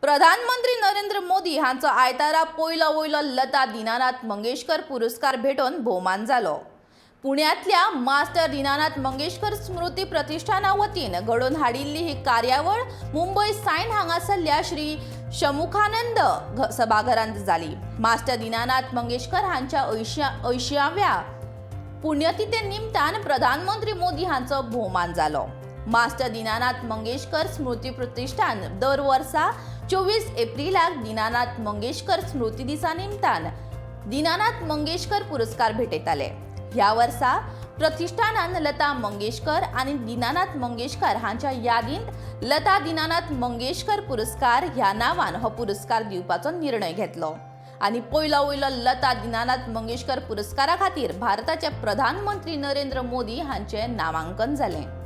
प्रधानमंत्री नरेंद्र मोदी हांचो आयतारा पयलो लता दीनानाथ मंगेशकर पुरस्कार भेटोवन भोवमान जालो। पुण्यातल्या मास्टर दीनानाथ मंगेशकर स्मृती प्रतिष्ठाना वतीन घडोवन हाडिल्ली ही कार्यावळ मुंबई सायन हांगासरल्या श्री शमुखानंद सभाघरांत जाली। मास्टर दीनानाथ मंगेशकर हांच्या 80व्या पुण्यतिथे निमतान प्रधानमंत्री मोदी हांचो भोवमान जालो। मास्टर दीनानाथ मंगेशकर स्मृती प्रतिष्ठान दर वर्सा 24 एप्रिलाक दीनानाथ मंगेशकर स्मृती दिसा निमतान दीनानाथ मंगेशकर पुरस्कार भेटयताले। ह्या वर्सा प्रतिष्ठानान लता मंगेशकर आणि दीनानाथ मंगेशकर हांच्या यादींत लता दीनानाथ मंगेशकर पुरस्कार ह्या नावान हो पुरस्कार दिवपाचो निर्णय घेतलो आणि पयलो लता दीनानाथ मंगेशकर पुरस्कारा खातीर भारताचे प्रधानमंत्री नरेंद्र मोदी हांचे नामांकन जालें।